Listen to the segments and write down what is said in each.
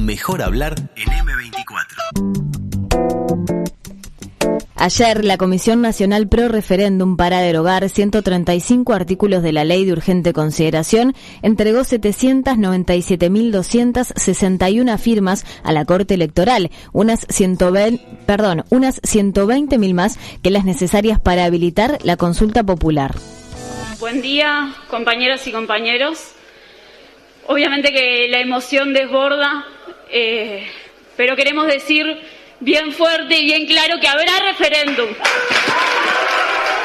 Mejor hablar en M24. Ayer, la Comisión Nacional Pro Referéndum para derogar 135 artículos de la Ley de Urgente Consideración entregó 797.261 firmas a la Corte Electoral, unas 120.000 más que las necesarias para habilitar la consulta popular. Buen día, compañeras y compañeros. Obviamente que la emoción desborda, pero queremos decir bien fuerte y bien claro que habrá referéndum.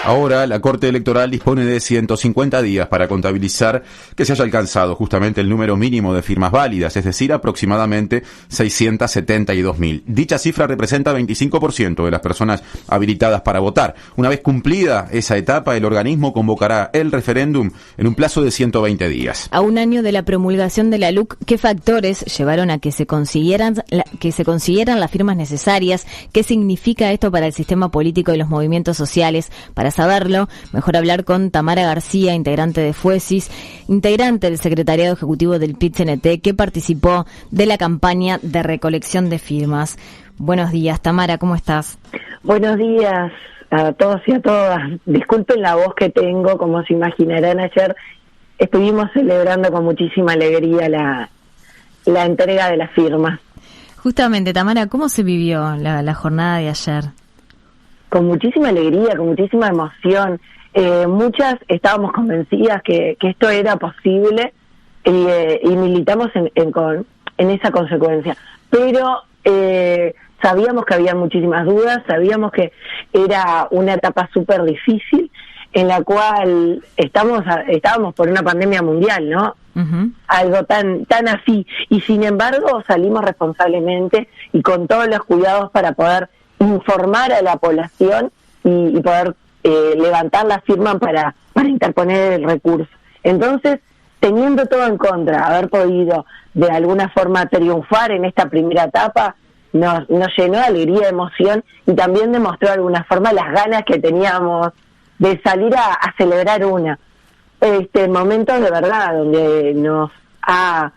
Ahora, la Corte Electoral dispone de 150 días para contabilizar que se haya alcanzado justamente el número mínimo de firmas válidas, es decir, aproximadamente 672.000. Dicha cifra representa 25% de las personas habilitadas para votar. Una vez cumplida esa etapa, el organismo convocará el referéndum en un plazo de 120 días. A un año de la promulgación de la LUC, ¿qué factores llevaron a que se consiguieran las firmas necesarias? ¿Qué significa esto para el sistema político y los movimientos sociales? Para saberlo, mejor hablar con Tamara García, integrante de FUESIS, integrante del secretariado ejecutivo del PIT-CNT, que participó de la campaña de recolección de firmas. Buenos días, Tamara, ¿cómo estás? Buenos días a todos y a todas. Disculpen la voz que tengo, como se imaginarán, ayer estuvimos celebrando con muchísima alegría la entrega de las firmas. Justamente, Tamara, ¿cómo se vivió la jornada de ayer? Con muchísima alegría, con muchísima emoción. Muchas estábamos convencidas que esto era posible y militamos en esa consecuencia. Pero sabíamos que había muchísimas dudas, sabíamos que era una etapa súper difícil en la cual estábamos por una pandemia mundial, ¿no? Uh-huh. Algo tan así. Y sin embargo salimos responsablemente y con todos los cuidados para poder informar a la población y poder levantar la firma para interponer el recurso. Entonces, teniendo todo en contra, haber podido de alguna forma triunfar en esta primera etapa, nos llenó de alegría, de emoción y también demostró de alguna forma las ganas que teníamos de salir a celebrar momentos de verdad donde nos ha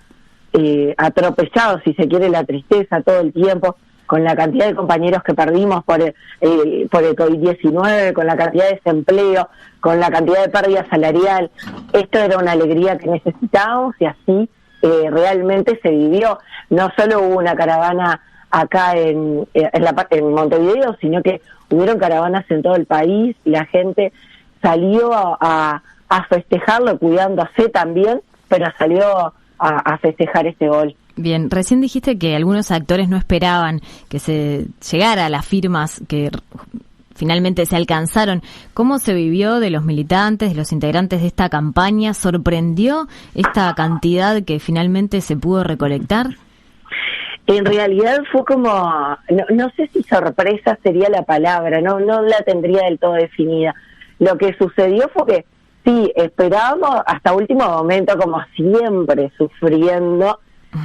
atropellado, si se quiere, la tristeza todo el tiempo, con la cantidad de compañeros que perdimos por el COVID-19, con la cantidad de desempleo, con la cantidad de pérdida salarial. Esto era una alegría que necesitábamos y así realmente se vivió. No solo hubo una caravana acá en Montevideo, sino que hubieron caravanas en todo el país y la gente salió a festejarlo, cuidándose también, pero salió a festejar este gol. Bien, recién dijiste que algunos actores no esperaban que se llegara a las firmas que finalmente se alcanzaron. ¿Cómo se vivió de los militantes, de los integrantes de esta campaña? ¿Sorprendió esta cantidad que finalmente se pudo recolectar? En realidad fue como, no sé si sorpresa sería la palabra, no la tendría del todo definida. Lo que sucedió fue que sí, esperábamos hasta último momento, como siempre, sufriendo.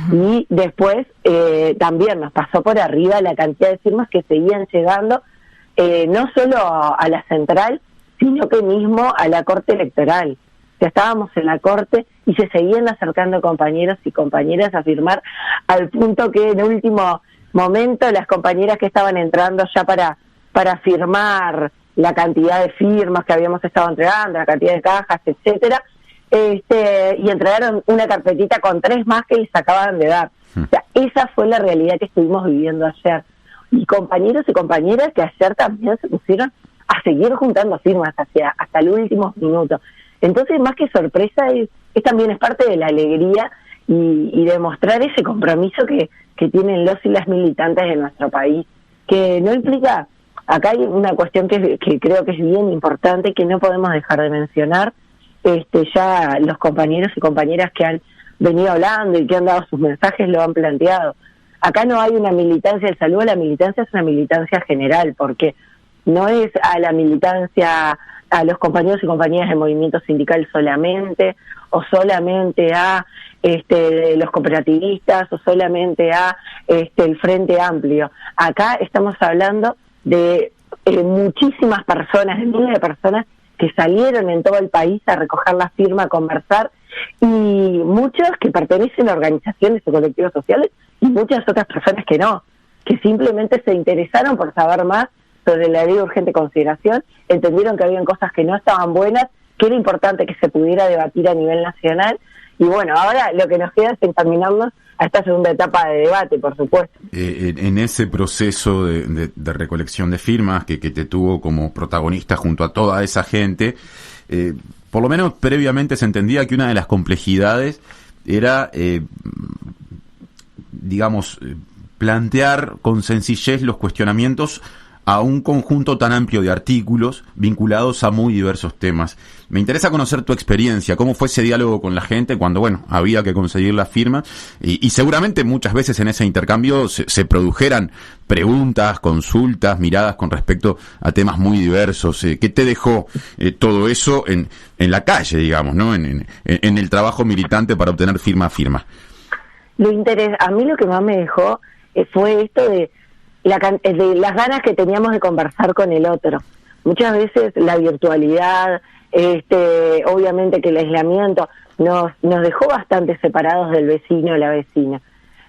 Y después también nos pasó por arriba la cantidad de firmas que seguían llegando, no solo a la central, sino que mismo a la Corte Electoral. Ya estábamos en la Corte y se seguían acercando compañeros y compañeras a firmar, al punto que en último momento las compañeras que estaban entrando ya para firmar la cantidad de firmas que habíamos estado entregando, la cantidad de cajas, etcétera, y entregaron una carpetita con 3 más que les acaban de dar. O sea, esa fue la realidad que estuvimos viviendo ayer. Y compañeros y compañeras que ayer también se pusieron a seguir juntando firmas hasta el último minuto. Entonces, más que sorpresa, es también es parte de la alegría y demostrar ese compromiso que tienen los y las militantes de nuestro país, que no implica, acá hay una cuestión que creo que es bien importante, que no podemos dejar de mencionar. Ya los compañeros y compañeras que han venido hablando y que han dado sus mensajes lo han planteado. Acá no hay una militancia del saludo, la militancia es una militancia general, porque no es a la militancia, a los compañeros y compañeras del movimiento sindical solamente, o solamente a los cooperativistas, o solamente a el Frente Amplio. Acá estamos hablando de muchísimas personas, de miles de personas que salieron en todo el país a recoger la firma, a conversar y muchos que pertenecen a organizaciones o colectivos sociales y muchas otras personas que no, que simplemente se interesaron por saber más sobre la ley de urgente consideración, entendieron que habían cosas que no estaban buenas, que era importante que se pudiera debatir a nivel nacional, y bueno, ahora lo que nos queda es encaminarnos a esta segunda etapa de debate, por supuesto. En ese proceso de recolección de firmas que te tuvo como protagonista junto a toda esa gente, por lo menos previamente se entendía que una de las complejidades era, plantear con sencillez los cuestionamientos a un conjunto tan amplio de artículos vinculados a muy diversos temas. Me interesa conocer tu experiencia, cómo fue ese diálogo con la gente cuando, había que conseguir la firma y seguramente muchas veces en ese intercambio se produjeran preguntas, consultas, miradas con respecto a temas muy diversos. ¿Qué te dejó todo eso en la calle, digamos, ¿no? En el trabajo militante para obtener firma a firma? A mí lo que más me dejó fue esto de las ganas que teníamos de conversar con el otro. Muchas veces la virtualidad, obviamente que el aislamiento nos dejó bastante separados del vecino o la vecina.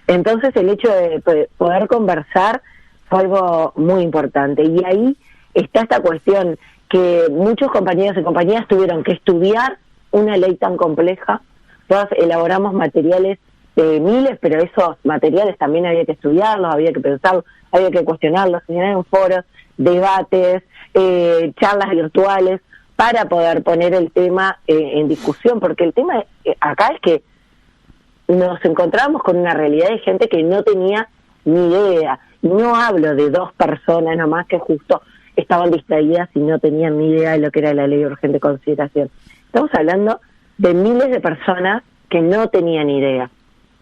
Entonces el hecho de poder conversar fue algo muy importante. Y ahí está esta cuestión que muchos compañeros y compañeras tuvieron que estudiar una ley tan compleja. Todos elaboramos materiales de miles, pero esos materiales también había que estudiarlos, había que pensarlos, había que cuestionarlos, en foros, debates, charlas virtuales, para poder poner el tema en discusión, porque el tema acá es que nos encontramos con una realidad de gente que no tenía ni idea. No hablo de 2 personas nomás que justo estaban distraídas y no tenían ni idea de lo que era la ley de urgente consideración. Estamos hablando de miles de personas que no tenían idea.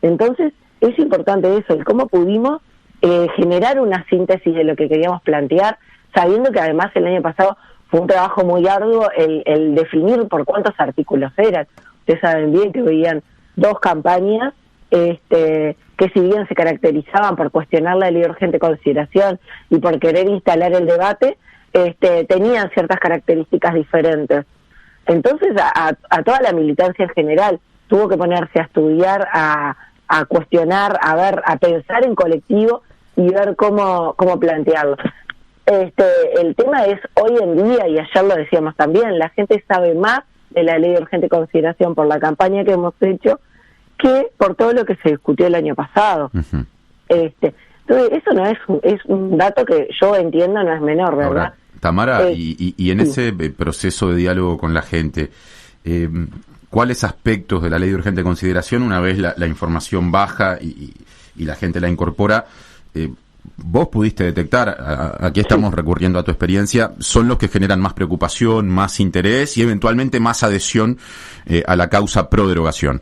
Entonces, es importante eso, el cómo pudimos generar una síntesis de lo que queríamos plantear, sabiendo que además el año pasado fue un trabajo muy arduo el definir por cuántos artículos eran. Ustedes saben bien que veían 2 campañas que si bien se caracterizaban por cuestionar la ley de urgente consideración y por querer instalar el debate, tenían ciertas características diferentes. Entonces, a toda la militancia en general tuvo que ponerse a estudiar, a cuestionar, a pensar en colectivo y ver cómo plantearlo. El tema es hoy en día, y ayer lo decíamos también, la gente sabe más de la ley de urgente consideración por la campaña que hemos hecho que por todo lo que se discutió el año pasado. Uh-huh. Entonces, eso no es un dato que yo entiendo no es menor, ¿verdad? Ahora, Tamara, y en ese proceso de diálogo con la gente, ¿cuáles aspectos de la ley de urgente consideración, una vez la información baja y la gente la incorpora, vos pudiste detectar, aquí estamos recurriendo a tu experiencia, son los que generan más preocupación, más interés y eventualmente más adhesión a la causa pro derogación?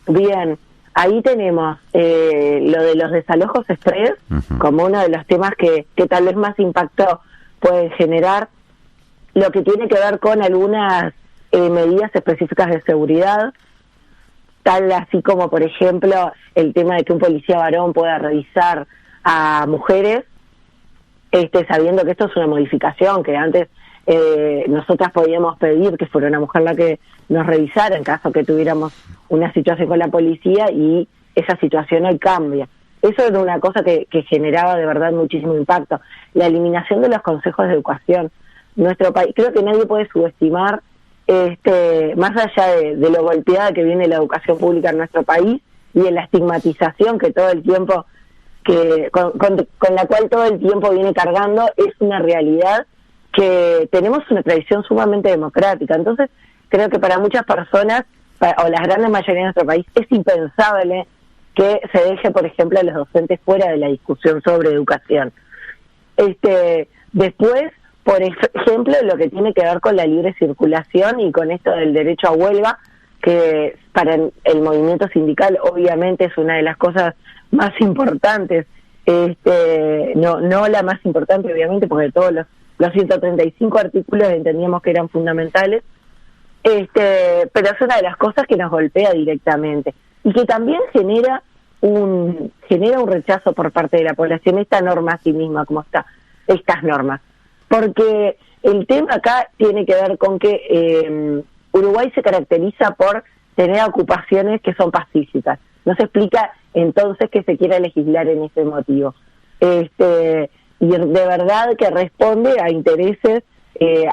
Bien, ahí tenemos lo de los desalojos express, uh-huh, como uno de los temas que tal vez más impacto pueden generar, lo que tiene que ver con algunas medidas específicas de seguridad, tal así como, por ejemplo, el tema de que un policía varón pueda revisar a mujeres, sabiendo que esto es una modificación, que antes nosotras podíamos pedir que fuera una mujer la que nos revisara en caso que tuviéramos una situación con la policía, y esa situación hoy cambia. Eso era una cosa que generaba de verdad muchísimo impacto. La eliminación de los consejos de educación. Nuestro país, creo que nadie puede subestimar, más allá de lo golpeada que viene la educación pública en nuestro país y de la estigmatización que todo el tiempo con la cual todo el tiempo viene cargando, es una realidad que tenemos una tradición sumamente democrática. Entonces, creo que para muchas personas, o la gran mayoría de nuestro país, es impensable que se deje, por ejemplo, a los docentes fuera de la discusión sobre educación. Después, por ejemplo, lo que tiene que ver con la libre circulación y con esto del derecho a huelga, que para el movimiento sindical obviamente es una de las cosas más importantes, no la más importante obviamente, porque todos los 135 artículos entendíamos que eran fundamentales, pero es una de las cosas que nos golpea directamente y que también genera un rechazo por parte de la población, esta norma a sí misma, como está, estas normas, porque el tema acá tiene que ver con que Uruguay se caracteriza por tener ocupaciones que son pacíficas. No se explica entonces que se quiera legislar en ese motivo. Y de verdad que responde a intereses,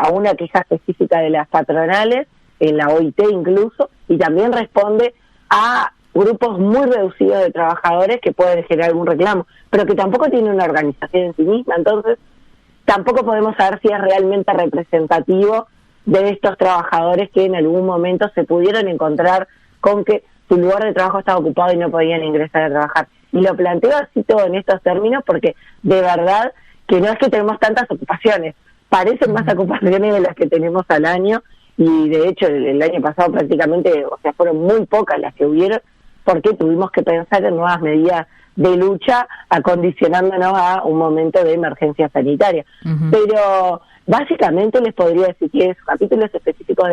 a una queja específica de las patronales, en la OIT incluso, y también responde a grupos muy reducidos de trabajadores que pueden generar algún reclamo, pero que tampoco tiene una organización en sí misma. Entonces tampoco podemos saber si es realmente representativo de estos trabajadores que en algún momento se pudieron encontrar con que su lugar de trabajo estaba ocupado y no podían ingresar a trabajar. Y lo planteo así todo en estos términos porque de verdad que no es que tenemos tantas ocupaciones, parecen más ocupaciones de las que tenemos al año, y de hecho el año pasado prácticamente, o sea, fueron muy pocas las que hubieron, porque tuvimos que pensar en nuevas medidas de lucha acondicionándonos a un momento de emergencia sanitaria. Pero básicamente les podría decir que esos capítulos específicos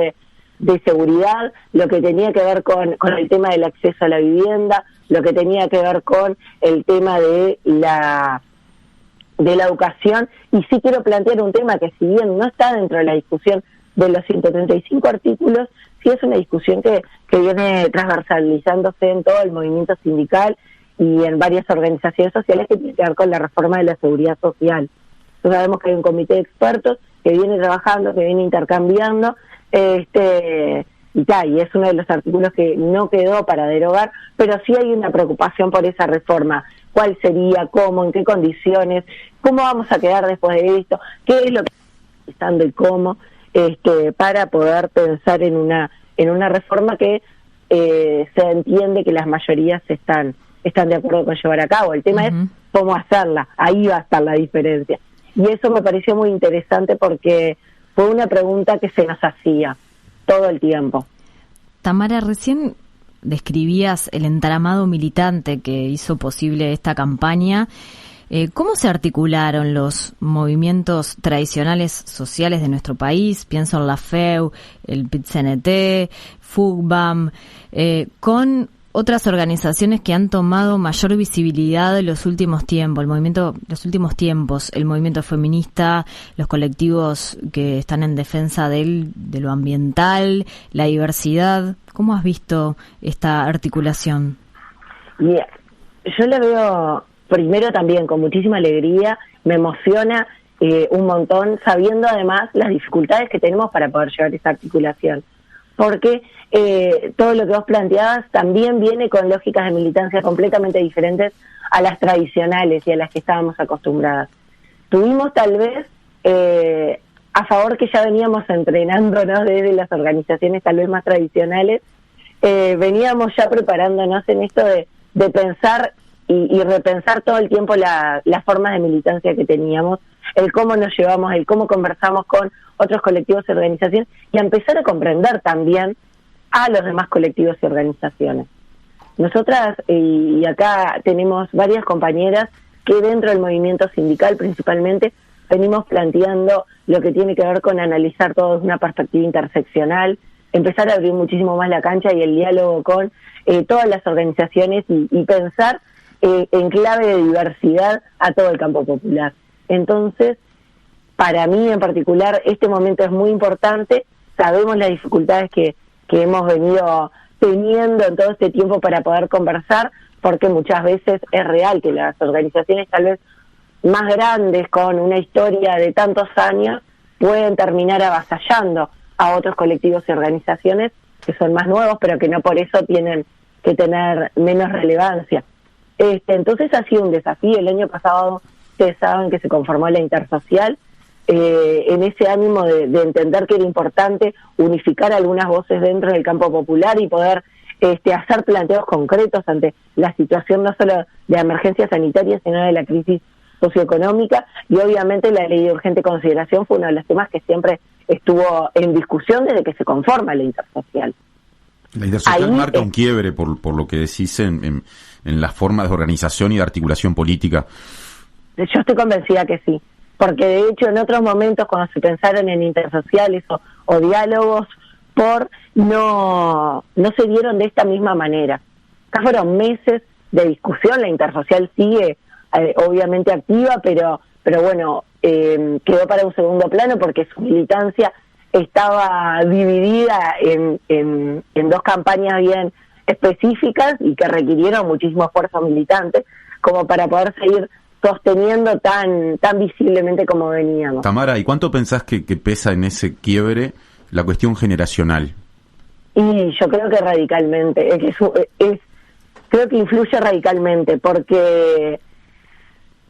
de seguridad, lo que tenía que ver con el tema del acceso a la vivienda, lo que tenía que ver con el tema de la educación, y sí quiero plantear un tema que si bien no está dentro de la discusión de los 135 artículos, sí es una discusión que viene transversalizándose en todo el movimiento sindical y en varias organizaciones sociales, que tiene que ver con la reforma de la seguridad social. Entonces sabemos que hay un comité de expertos que viene trabajando, que viene intercambiando, y es uno de los artículos que no quedó para derogar, pero sí hay una preocupación por esa reforma. ¿Cuál sería? ¿Cómo? ¿En qué condiciones? ¿Cómo vamos a quedar después de esto? ¿Qué es lo que está pasando y cómo? Para poder pensar en una reforma que se entiende que las mayorías están de acuerdo con llevar a cabo. El tema es cómo hacerla, ahí va a estar la diferencia. Y eso me pareció muy interesante porque fue una pregunta que se nos hacía todo el tiempo. Tamara, recién describías el entramado militante que hizo posible esta campaña. ¿Cómo se articularon los movimientos tradicionales sociales de nuestro país? Pienso en la FEU, el PIT-CNT, FUCBAM, con otras organizaciones que han tomado mayor visibilidad en los últimos tiempos, el movimiento feminista, los colectivos que están en defensa de lo ambiental, la diversidad? ¿Cómo has visto esta articulación? Bien, yo la veo primero también con muchísima alegría, me emociona un montón, sabiendo además las dificultades que tenemos para poder llevar esa articulación, porque todo lo que vos planteabas también viene con lógicas de militancia completamente diferentes a las tradicionales y a las que estábamos acostumbradas. Tuvimos tal vez a favor que ya veníamos entrenándonos desde las organizaciones tal vez más tradicionales, veníamos ya preparándonos en esto de pensar y repensar todo el tiempo las formas de militancia que teníamos, el cómo nos llevamos, el cómo conversamos con otros colectivos y organizaciones, y a empezar a comprender también a los demás colectivos y organizaciones. Nosotras, y acá tenemos varias compañeras que dentro del movimiento sindical principalmente venimos planteando lo que tiene que ver con analizar todo desde una perspectiva interseccional, empezar a abrir muchísimo más la cancha y el diálogo con todas las organizaciones y pensar en clave de diversidad a todo el campo popular. Entonces, para mí en particular, este momento es muy importante. Sabemos las dificultades que hemos venido teniendo en todo este tiempo para poder conversar, porque muchas veces es real que las organizaciones tal vez más grandes, con una historia de tantos años, pueden terminar avasallando a otros colectivos y organizaciones que son más nuevos, pero que no por eso tienen que tener menos relevancia. Entonces ha sido un desafío. El año pasado, ustedes saben que se conformó la Intersocial, en ese ánimo de entender que era importante unificar algunas voces dentro del campo popular y poder hacer planteos concretos ante la situación no solo de emergencia sanitaria, sino de la crisis socioeconómica, y obviamente la ley de urgente consideración fue uno de los temas que siempre estuvo en discusión desde que se conforma la Intersocial. La Intersocial marca un quiebre, por lo que decís, en las formas de organización y de articulación política. Yo estoy convencida que sí, porque de hecho en otros momentos cuando se pensaron en intersociales o diálogos no se dieron de esta misma manera. Acá fueron meses de discusión, la Intersocial sigue obviamente activa, pero bueno, quedó para un segundo plano porque su militancia estaba dividida en dos campañas bien específicas y que requirieron muchísimo esfuerzo militante como para poder seguir sosteniendo tan visiblemente como veníamos. Tamara, ¿y cuánto pensás que pesa en ese quiebre la cuestión generacional? Y yo creo que radicalmente, creo que influye radicalmente, porque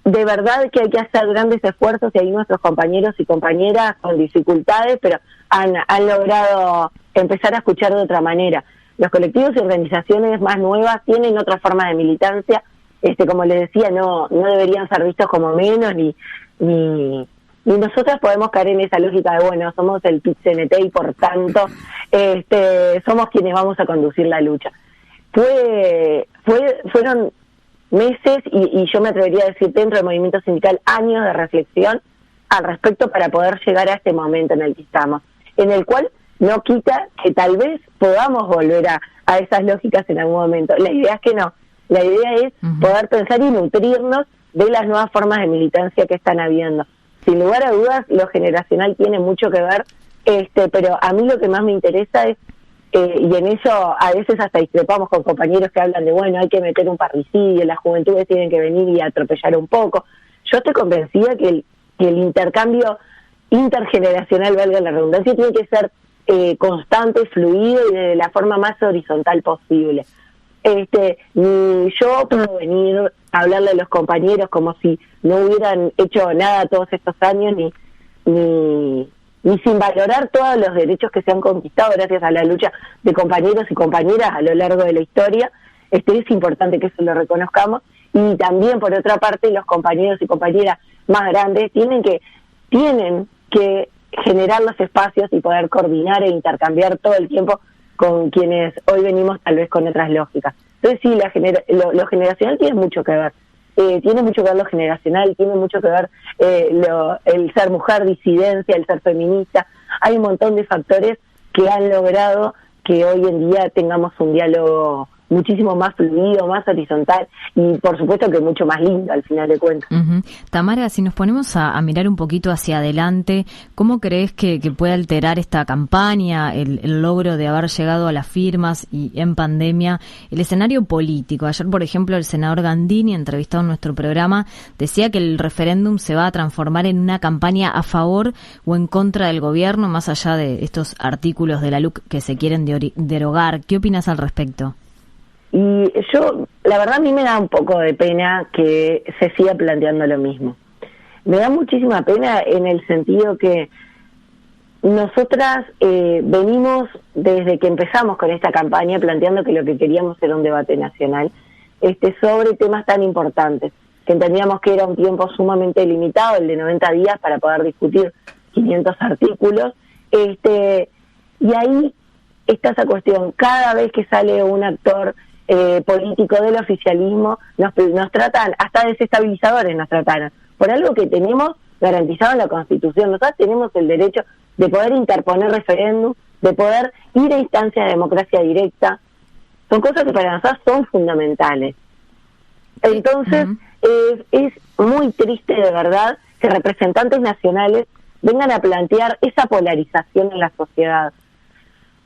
de verdad que hay que hacer grandes esfuerzos y hay nuestros compañeros y compañeras con dificultades, pero han logrado empezar a escuchar de otra manera. Los colectivos y organizaciones más nuevas tienen otra forma de militancia, como les decía, no deberían ser vistos como menos, ni nosotros podemos caer en esa lógica de, bueno, somos el PIT-CNT y por tanto somos quienes vamos a conducir la lucha. Fueron meses y yo me atrevería a decir dentro del movimiento sindical años de reflexión al respecto para poder llegar a este momento en el que estamos, en el cual no quita que tal vez podamos volver a esas lógicas en algún momento. La idea es que no. La idea es poder pensar y nutrirnos de las nuevas formas de militancia que están habiendo. Sin lugar a dudas, lo generacional tiene mucho que ver, pero a mí lo que más me interesa es, y en eso a veces hasta discrepamos con compañeros que hablan de, bueno, hay que meter un parricidio, las juventudes tienen que venir y atropellar un poco. Yo estoy convencida que el intercambio intergeneracional, valga la redundancia, tiene que ser constante, fluido y de la forma más horizontal posible. Ni yo puedo venir a hablarle a los compañeros como si no hubieran hecho nada todos estos años, ni sin valorar todos los derechos que se han conquistado gracias a la lucha de compañeros y compañeras a lo largo de la historia. Es importante que eso lo reconozcamos, y también por otra parte los compañeros y compañeras más grandes tienen que generar los espacios y poder coordinar e intercambiar todo el tiempo con quienes hoy venimos tal vez con otras lógicas. Entonces sí, lo generacional tiene mucho que ver. Tiene mucho que ver lo generacional, tiene mucho que ver el ser mujer, disidencia, el ser feminista. Hay un montón de factores que han logrado que hoy en día tengamos un diálogo muchísimo más fluido, más horizontal y por supuesto que mucho más lindo al final de cuentas. Tamara, si nos ponemos a mirar un poquito hacia adelante, ¿cómo crees que puede alterar esta campaña, el logro de haber llegado a las firmas y en pandemia, el escenario político? Ayer, por ejemplo, el senador Gandini, entrevistado en nuestro programa, decía que el referéndum se va a transformar en una campaña a favor o en contra del gobierno, más allá de estos artículos de la LUC que se quieren derogar. ¿Qué opinas al respecto? Y yo, la verdad, a mí me da un poco de pena que se siga planteando lo mismo. Me da muchísima pena en el sentido que nosotras venimos desde que empezamos con esta campaña planteando que lo que queríamos era un debate nacional sobre temas tan importantes, que entendíamos que era un tiempo sumamente limitado, el de 90 días, para poder discutir 500 artículos, y ahí está esa cuestión. Cada vez que sale un actor político del oficialismo, nos tratan, hasta desestabilizadores nos trataron, por algo que tenemos garantizado en la Constitución. Nosotros tenemos el derecho de poder interponer referéndum, de poder ir a instancias de democracia directa. Son cosas que para nosotros son fundamentales. Entonces, es muy triste de verdad que representantes nacionales vengan a plantear esa polarización en la sociedad.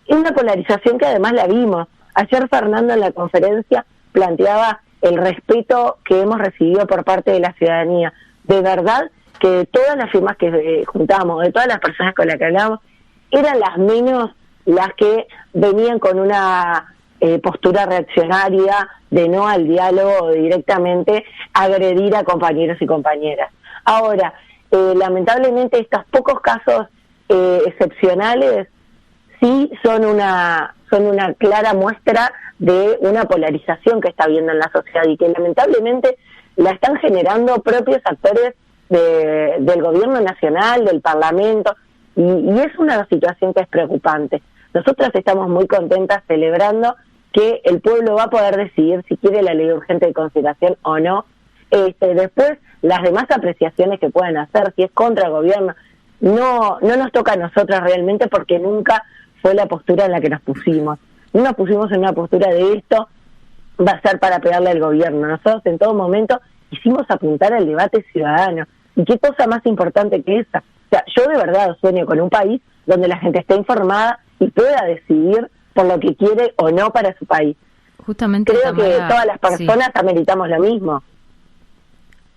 Es una polarización que además la vimos. Ayer Fernando en la conferencia planteaba el respeto que hemos recibido por parte de la ciudadanía. De verdad que de todas las firmas que juntamos, de todas las personas con las que hablamos, eran las menos las que venían con una postura reaccionaria de no al diálogo o directamente agredir a compañeros y compañeras. Ahora, lamentablemente estos pocos casos excepcionales sí son una clara muestra de una polarización que está habiendo en la sociedad y que lamentablemente la están generando propios actores del gobierno nacional, del parlamento, y es una situación que es preocupante. Nosotras estamos muy contentas celebrando que el pueblo va a poder decidir si quiere la ley urgente de consideración o no. Después, las demás apreciaciones que puedan hacer, si es contra el gobierno, no nos toca a nosotras realmente, porque nunca fue la postura en la que nos pusimos. No nos pusimos en una postura de esto va a ser para pegarle al gobierno. Nosotros en todo momento quisimos apuntar al debate ciudadano. ¿Y qué cosa más importante que esa? O sea, yo de verdad sueño con un país donde la gente esté informada y pueda decidir por lo que quiere o no para su país. Justamente, creo Tamara, que todas las personas sí, ameritamos lo mismo.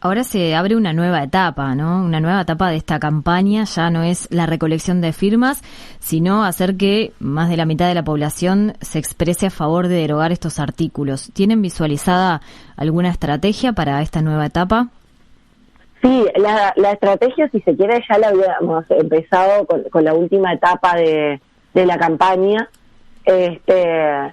Ahora se abre una nueva etapa, ¿no? Una nueva etapa de esta campaña. Ya no es la recolección de firmas, sino hacer que más de la mitad de la población se exprese a favor de derogar estos artículos. ¿Tienen visualizada alguna estrategia para esta nueva etapa? Sí, la estrategia, si se quiere, ya la habíamos empezado con la última etapa de la campaña, que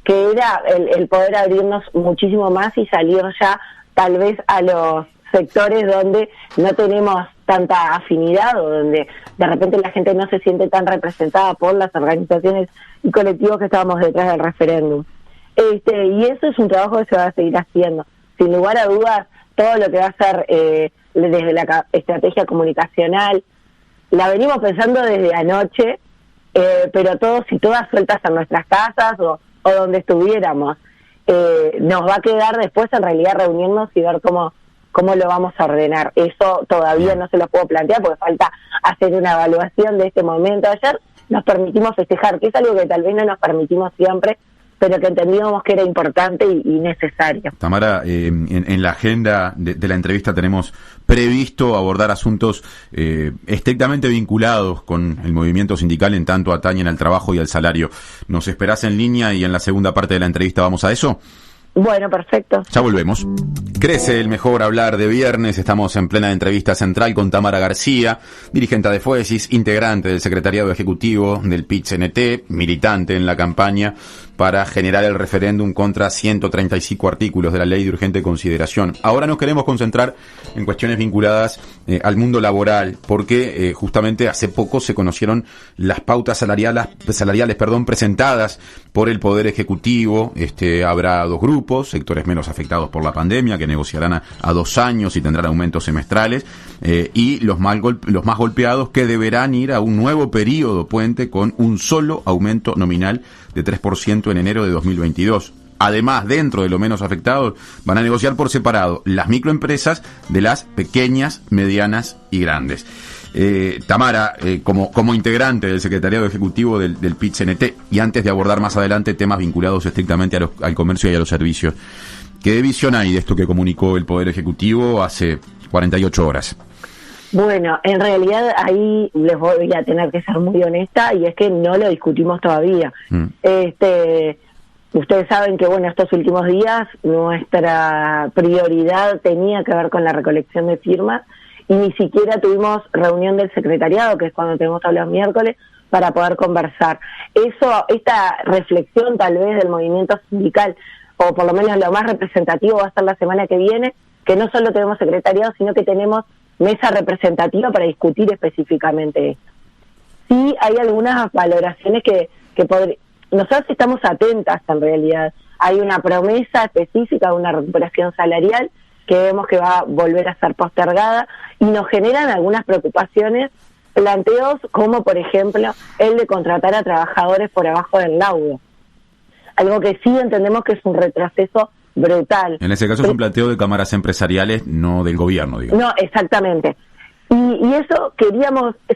era el poder abrirnos muchísimo más y salir ya tal vez a los sectores donde no tenemos tanta afinidad o donde de repente la gente no se siente tan representada por las organizaciones y colectivos que estábamos detrás del referéndum. Y eso es un trabajo que se va a seguir haciendo. Sin lugar a dudas, todo lo que va a ser desde la estrategia comunicacional, la venimos pensando desde anoche, pero todos y todas sueltas en nuestras casas o donde estuviéramos. Nos va a quedar después en realidad reunirnos y ver cómo lo vamos a ordenar. Eso todavía no se lo puedo plantear porque falta hacer una evaluación de este momento. Ayer nos permitimos festejar, que es algo que tal vez no nos permitimos siempre, pero que entendíamos que era importante y necesario. Tamara, en la agenda de la entrevista tenemos previsto abordar asuntos estrictamente vinculados con el movimiento sindical en tanto atañen al trabajo y al salario. ¿Nos esperás en línea y en la segunda parte de la entrevista vamos a eso? Bueno, perfecto. Ya volvemos. Crece el mejor hablar de viernes. Estamos en plena entrevista central con Tamara García, dirigente de Fuesis, integrante del secretariado ejecutivo del PIT-CNT, militante en la campaña para generar el referéndum contra 135 artículos de la ley de urgente consideración. Ahora nos queremos concentrar en cuestiones vinculadas al mundo laboral, porque justamente hace poco se conocieron las pautas salariales, presentadas por el Poder Ejecutivo. Habrá dos grupos, sectores menos afectados por la pandemia, que negociarán a 2 años y tendrán aumentos semestrales, y los más golpeados, que deberán ir a un nuevo periodo puente con un solo aumento nominal de 3% en enero de 2022. Además, dentro de los menos afectados, van a negociar por separado las microempresas de las pequeñas, medianas y grandes. Tamara, como integrante del secretariado ejecutivo del PIT-CNT, y antes de abordar más adelante temas vinculados estrictamente al comercio y a los servicios, ¿qué visión hay de esto que comunicó el Poder Ejecutivo hace 48 horas? Bueno, en realidad ahí les voy a tener que ser muy honesta, y es que no lo discutimos todavía. Ustedes saben que, bueno, estos últimos días nuestra prioridad tenía que ver con la recolección de firmas, y ni siquiera tuvimos reunión del secretariado, que es cuando tenemos los miércoles, para poder conversar. Esta reflexión tal vez del movimiento sindical, o por lo menos lo más representativo, va a ser la semana que viene, que no solo tenemos secretariado, sino que tenemos mesa representativa para discutir específicamente esto. Sí hay algunas valoraciones que nosotros estamos atentas en realidad. Hay una promesa específica de una recuperación salarial que vemos que va a volver a ser postergada, y nos generan algunas preocupaciones, planteos como por ejemplo el de contratar a trabajadores por abajo del laudo. Algo que sí entendemos que es un retroceso brutal. En ese caso es un planteo de cámaras empresariales, no del gobierno, digamos. No, exactamente. Y eso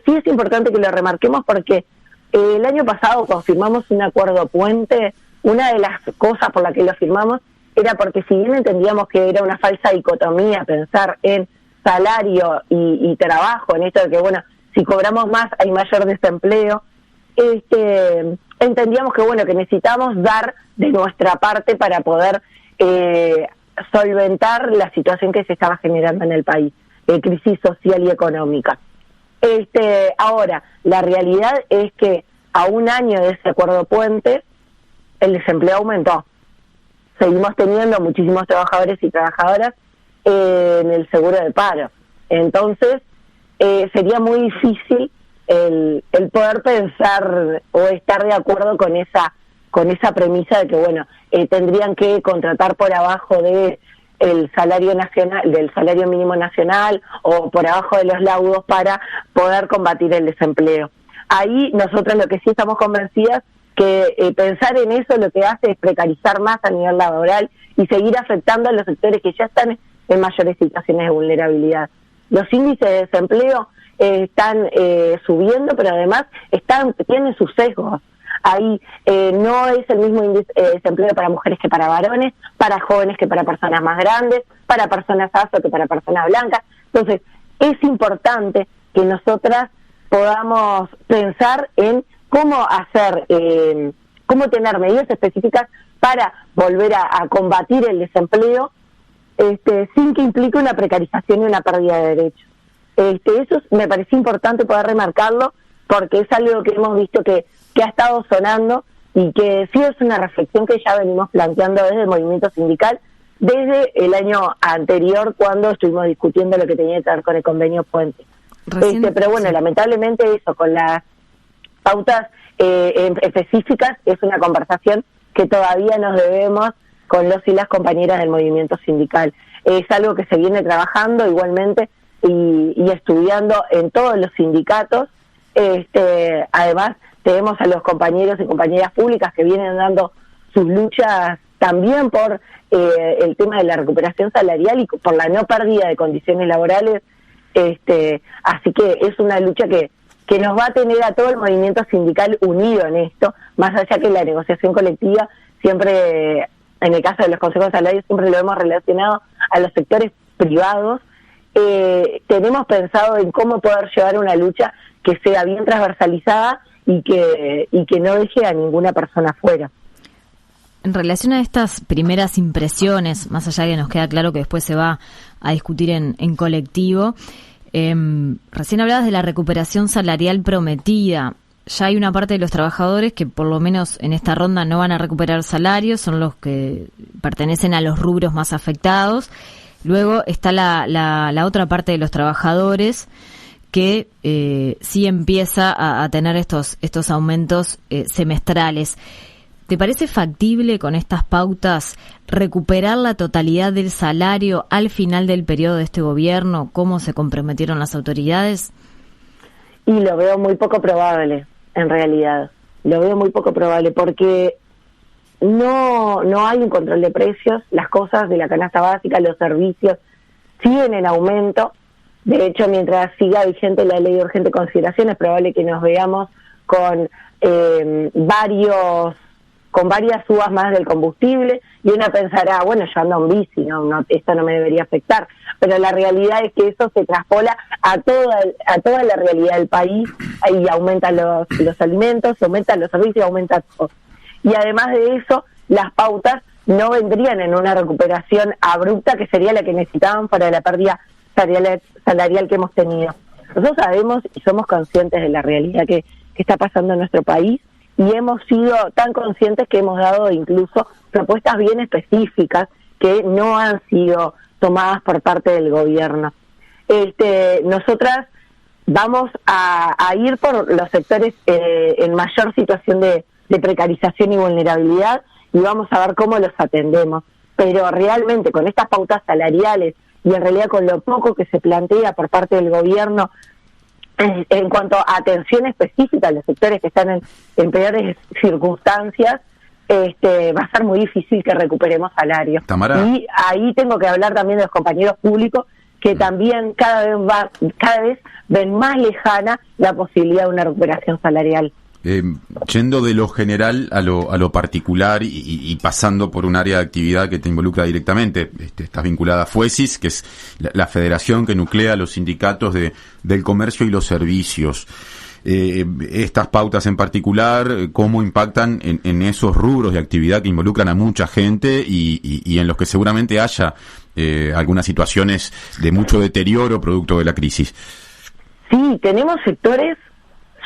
sí es importante que lo remarquemos, porque el año pasado cuando firmamos un acuerdo puente, una de las cosas por las que lo firmamos era porque, si bien entendíamos que era una falsa dicotomía pensar en salario y trabajo, en esto de que, bueno, si cobramos más hay mayor desempleo, entendíamos que, bueno, que necesitamos dar de nuestra parte para poder solventar la situación que se estaba generando en el país, crisis social y económica. Ahora, la realidad es que a un año de ese acuerdo puente, el desempleo aumentó. Seguimos teniendo muchísimos trabajadores y trabajadoras en el seguro de paro. Entonces, sería muy difícil el poder pensar o estar de acuerdo con esa premisa de que, bueno, tendrían que contratar por abajo de el salario nacional, del salario mínimo nacional, o por abajo de los laudos para poder combatir el desempleo. Ahí nosotros lo que sí estamos convencidas que pensar en eso lo que hace es precarizar más a nivel laboral y seguir afectando a los sectores que ya están en mayores situaciones de vulnerabilidad. los índices de desempleo están subiendo, pero además tienen sus sesgos. Ahí no es el mismo índice de desempleo para mujeres que para varones, para jóvenes que para personas más grandes, para personas afro que para personas blancas. Entonces, es importante que nosotras podamos pensar en cómo hacer, cómo tener medidas específicas para volver a combatir el desempleo, sin que implique una precarización y una pérdida de derechos. Eso me parece importante poder remarcarlo, porque es algo que hemos visto que ha estado sonando y que sí es una reflexión que ya venimos planteando desde el movimiento sindical, desde el año anterior, cuando estuvimos discutiendo lo que tenía que ver con el convenio Puente. Pero bueno, lamentablemente eso, con las pautas específicas, es una conversación que todavía nos debemos con los y las compañeras del movimiento sindical. Es algo que se viene trabajando igualmente y estudiando en todos los sindicatos. Además, tenemos a los compañeros y compañeras públicas que vienen dando sus luchas también por el tema de la recuperación salarial y por la no pérdida de condiciones laborales. Así que es una lucha que nos va a tener a todo el movimiento sindical unido en esto, más allá que la negociación colectiva siempre, en el caso de los consejos salarios, siempre lo hemos relacionado a los sectores privados. Tenemos pensado en cómo poder llevar una lucha que sea bien transversalizada y que no deje a ninguna persona fuera. En relación a estas primeras impresiones, más allá de que nos queda claro que después se va a discutir en colectivo, recién hablabas de la recuperación salarial prometida. Ya hay una parte de los trabajadores que por lo menos en esta ronda no van a recuperar salarios, son los que pertenecen a los rubros más afectados. Luego está la otra parte de los trabajadores que sí empieza a tener estos aumentos semestrales. ¿Te parece factible con estas pautas recuperar la totalidad del salario al final del periodo de este gobierno, como se comprometieron las autoridades? Y lo veo muy poco probable, en realidad. Lo veo muy poco probable porque no hay un control de precios, las cosas de la canasta básica, los servicios siguen en aumento. De hecho, mientras siga vigente la ley de urgente consideración, es probable que nos veamos con varias subas más del combustible, y uno pensará, bueno, yo ando en bici, no, esto no me debería afectar, pero la realidad es que eso se traspola a toda la realidad del país, y aumentan los alimentos, aumentan los servicios, aumenta todo. Y además de eso, las pautas no vendrían en una recuperación abrupta, que sería la que necesitaban para la pérdida salarial que hemos tenido. Nosotros sabemos y somos conscientes de la realidad que está pasando en nuestro país, y hemos sido tan conscientes que hemos dado incluso propuestas bien específicas que no han sido tomadas por parte del gobierno. Nosotras vamos a ir por los sectores en mayor situación de precarización y vulnerabilidad, y vamos a ver cómo los atendemos. Pero realmente con estas pautas salariales y en realidad con lo poco que se plantea por parte del gobierno en cuanto a atención específica a los sectores que están en peores circunstancias, va a ser muy difícil que recuperemos salarios. Tamara. Y ahí tengo que hablar también de los compañeros públicos, que también cada vez ven más lejana la posibilidad de una recuperación salarial. Yendo de lo general a lo particular y pasando por un área de actividad que te involucra directamente, estás vinculada a FUESIS, que es la federación que nuclea los sindicatos del comercio y los servicios. Estas pautas en particular, ¿cómo impactan en esos rubros de actividad que involucran a mucha gente y en los que seguramente haya algunas situaciones de mucho deterioro producto de la crisis? Sí, tenemos sectores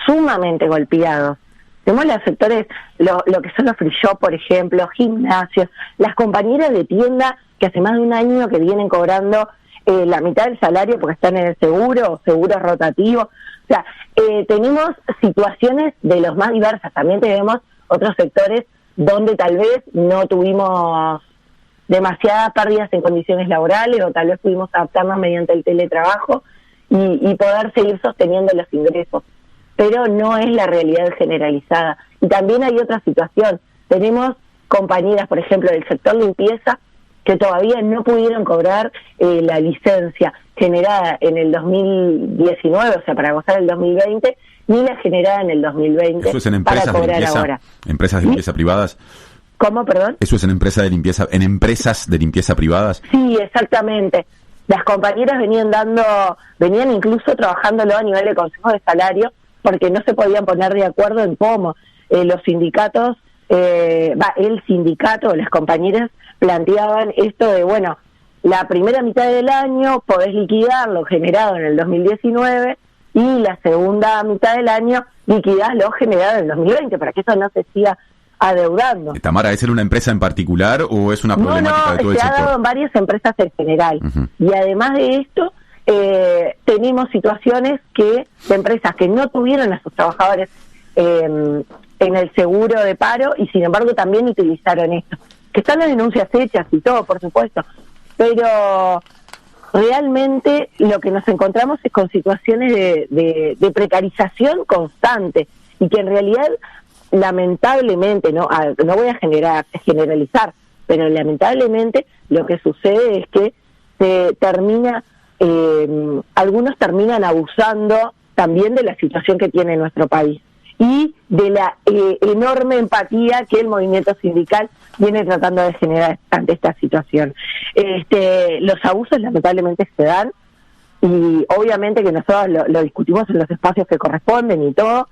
sumamente golpeados. Tenemos los sectores, lo que son los free shop, por ejemplo, gimnasios, las compañeras de tienda que hace más de un año que vienen cobrando la mitad del salario porque están en el seguro rotativo. O sea, tenemos situaciones de los más diversas. También tenemos otros sectores donde tal vez no tuvimos demasiadas pérdidas en condiciones laborales, o tal vez pudimos adaptarnos mediante el teletrabajo y poder seguir sosteniendo los ingresos. Pero no es la realidad generalizada. Y también hay otra situación. Tenemos compañeras, por ejemplo, del sector limpieza, que todavía no pudieron cobrar la licencia generada en el 2019, o sea, para gozar el 2020, ni la generada en el 2020 ¿Eso es en empresas para cobrar de limpieza, ahora. ¿Empresas de limpieza privadas? ¿Cómo, perdón? ¿Eso es en empresas de limpieza privadas? Sí, exactamente. Las compañeras venían incluso trabajándolo a nivel de consejo de salario, porque no se podían poner de acuerdo en cómo los sindicatos, el sindicato, las compañeras planteaban esto de, bueno, la primera mitad del año podés liquidar lo generado en el 2019 y la segunda mitad del año liquidás lo generado en el 2020, para que eso no se siga adeudando. Tamara, ¿es en una empresa en particular o es una problemática de todo el sector? Se ha dado en varias empresas en general. Uh-huh. Y además de esto, tenemos situaciones de empresas que no tuvieron a sus trabajadores en el seguro de paro y sin embargo también utilizaron esto. Que están las denuncias hechas y todo, por supuesto, pero realmente lo que nos encontramos es con situaciones de precarización constante y que en realidad, lamentablemente, no voy a generalizar, pero lamentablemente lo que sucede es que se termina, algunos terminan abusando también de la situación que tiene nuestro país y de la enorme empatía que el movimiento sindical viene tratando de generar ante esta situación. Los abusos lamentablemente se dan y obviamente que nosotros lo discutimos en los espacios que corresponden y todo,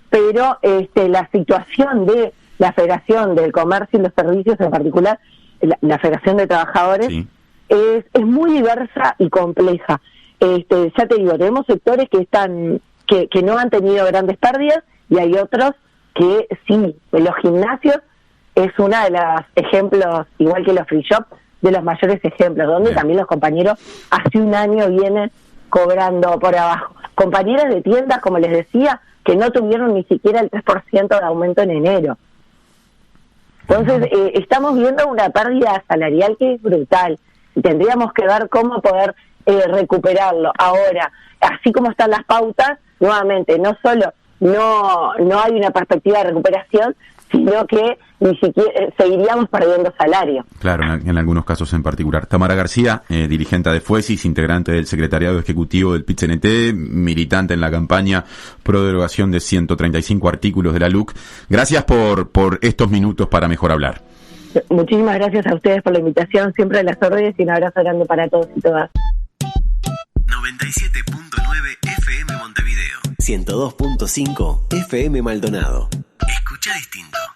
pero la situación de la Federación del Comercio y los Servicios, en particular la Federación de Trabajadores, sí, es muy diversa y compleja. Ya te digo, tenemos sectores que no han tenido grandes pérdidas y hay otros que sí. Los gimnasios es uno de los ejemplos, igual que los free shop, de los mayores ejemplos, donde también los compañeros hace un año vienen cobrando por abajo. Compañeras de tiendas, como les decía, que no tuvieron ni siquiera el 3% de aumento en enero. Entonces, estamos viendo una pérdida salarial que es brutal. Y tendríamos que ver cómo poder recuperarlo. Ahora, así como están las pautas, nuevamente, no solo no hay una perspectiva de recuperación, sino que ni siquiera seguiríamos perdiendo salario. Claro, en algunos casos en particular. Tamara García, dirigente de Fuesis, integrante del secretariado ejecutivo del PIT-CNT, militante en la campaña pro derogación de 135 artículos de la LUC. Gracias por estos minutos para Mejor Hablar. Muchísimas gracias a ustedes por la invitación, siempre a las órdenes y un abrazo grande para todos y todas. 97.9 FM Montevideo, 102.5 FM Maldonado. Escucha distinto.